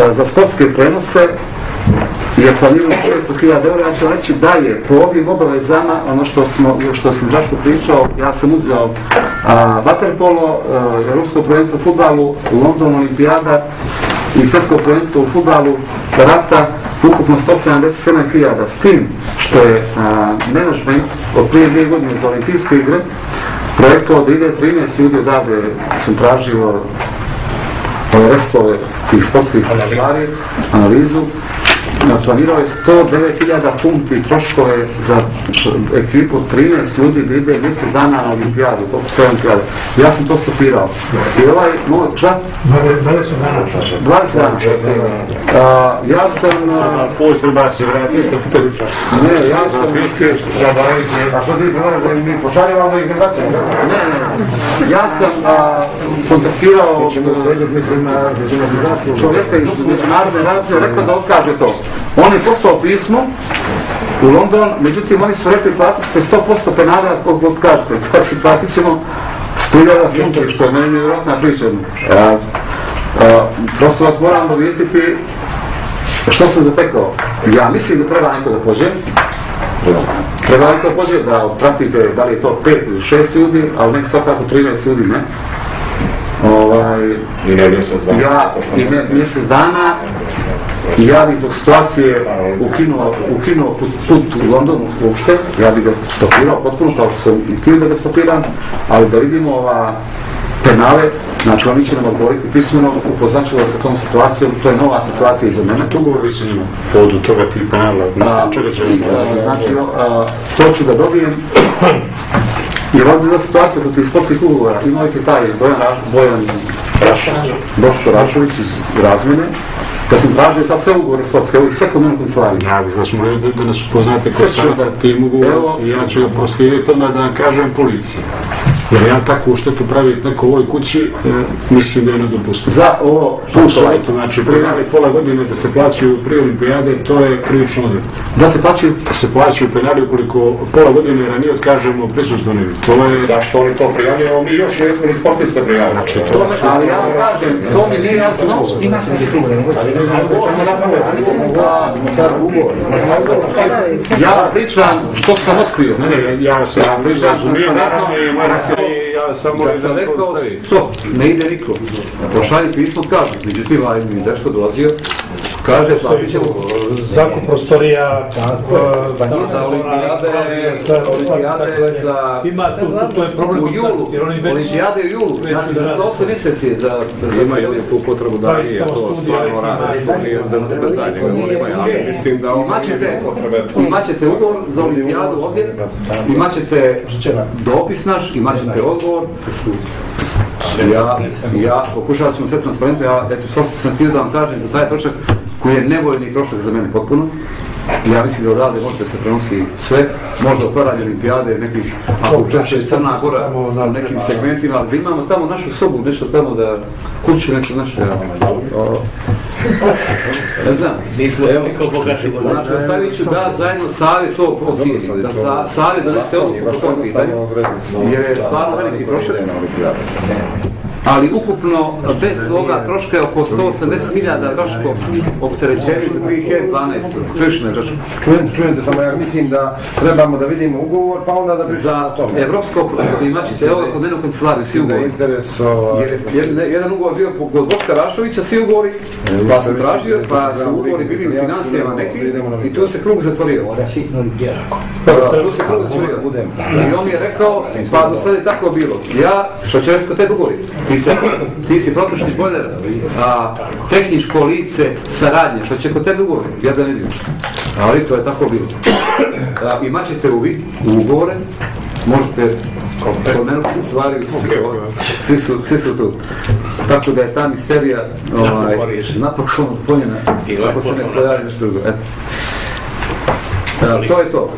za sportske prenose je planirano 600.000 eura. Ja ću reći da je po ovim obavezama, ono što sam Draško pričao, ja sam uzeo vaterpolo, Europsko prvenstvo u fudbalu, London olimpijada i svjetsko prvenstvo u fudbalu, rata, ukupno 177.000, s tim što je menadžment od prije 2 godine za olimpijske igre projektovao da ide 13 ljudi odavde, sam tražio restove tih sportskih stvari, analizu, planirao je 109.000 funti troškove za ekipu 13 ljudi da ide mjesec dana na olimpijadu, ja sam to stopirao. I ovaj, šta? 20 dana. Ja sam... Treba se vratiti. Ne, ja sam... A što ti predlažeš da mi pošaljamo da ih ne vraćamo? Ne. Ja sam kontaktirao čovjeka iz međunarodne razvoje, rekao da otkaže to. On je poslao pismo u London, međutim oni su rekli platite 100% penala ako otkažete. Znači platit ćemo 100.000 funti, što je meni nevjerojatna priča. Prosto vas moram obavijestiti što sam zatekao. Ja mislim da treba neko da pođe. Treba neko da pođe, da pratite da li je to 5 ili 6 ljudi, ali nek svakako 13 ljudi, ne? I ne mjesec dana. Ja i mjesec dana i ja bi zbog situacije ukinuo put u Londonu uopšte, ja bi ga stopirao potpuno, kao što sam i htio da ga stopiram, ali da vidimo penale, znači oni će nam odgovoriti pismeno, upoznačilo se tom situacijom, to je nova situacija i za mene. Tu govori se njima povodu toga ti penala, čega će znači, to ću da dobijem, jer ovdje je situacija kod tih sportskih ugovora, imao ih je taj Boško Rašović iz Razmjene, da sam tražio sad sve ugovore sportske, ovih sve komunalnih stvari. Ja bih vas molio da nas upoznate ko sanaca tim ugovora i ja ću ga proslijediti odmah da vam kažem policiji. Jer ja takvu štetu praviti neko u ovoj kući, mislim da je nedopustivo. Za ovo putovajte, znači penali pola godine da se plaćaju prije olimpijade, to je krivično odredba. Da se plaćaju? Da se plaćaju penali ukoliko pola godine ranije otkažemo prisustvo. To je... Zašto oni to prijavljaju? Mi još jesmo ni sportiste prijavljaju. Znači, ali ja vam kažem, to mi nije jasno. Ja pričam što sam otkrio. Ne, ja sam razumijem, naravno je moja reakcija. Ja sam rekao, stop, ne ide niko. Pošalji pismo, kaže, međutim, mi Deško dolazio, kaže, platit ćemo zakup prostorija, za olimpijade, za... Ima to je problem u julu, olimpijade u julu, znači za 8 mjeseci, za... Imaju tu potrebu da nije to stvarno rade, nije bez daljnjega, oni imaju, ali mislim da ovo nije potrebe. Imat ćete ugovor za olimpijadu ovdje, imat ćete dopis naš, imat ćete odgovor. Ja pokušavat ćemo sve transparentno, prosto sam htio da vam kažem da taj trošak koji je nevoljni trošak za mene potpuno. Ja mislim da odavde možda se prenosi sve, možda otvaranje olimpijade, nekih, ako učešće Crna Gora na nekim segmentima, ali da imamo tamo našu sobu, nešto tamo da kuću neko naše, ne znam. Nismo toliko bogati. Znači, ostavit ću da zajedno Savi to ocijeni, da Savi donese odluku po tom pitanju, jer je stvarno veliki trošak. Ali ukupno bez ovoga troška je oko 180.000 Draško opterećenje za 2012. Čuješ me, Draško? Čujem te, samo ja mislim da trebamo da vidimo ugovor, pa onda da pričamo o tome. Za evropsko, imat ćete evo kod mene u kancelariju, svi ugovori. Jedan ugovor bio kod Boška Rašovića, svi ugovori, pa sam tražio, pa su ugovori bili u financijama neki i tu se krug zatvorio. Tu se krug zatvorio. I on mi je rekao, pa do sada je tako bilo. Ja, što će reći kod tebe ugovori? Ti si protočni bojler, tehničko lice saradnje, što će kod tebe ugovor, ja da ne vidim. Ali to je tako bilo. Imat ćete uvid u ugovore, možete kod mene stvari, svi su tu. Tako da je ta misterija napokon otklonjena, ako se ne pojavi nešto drugo. To je to.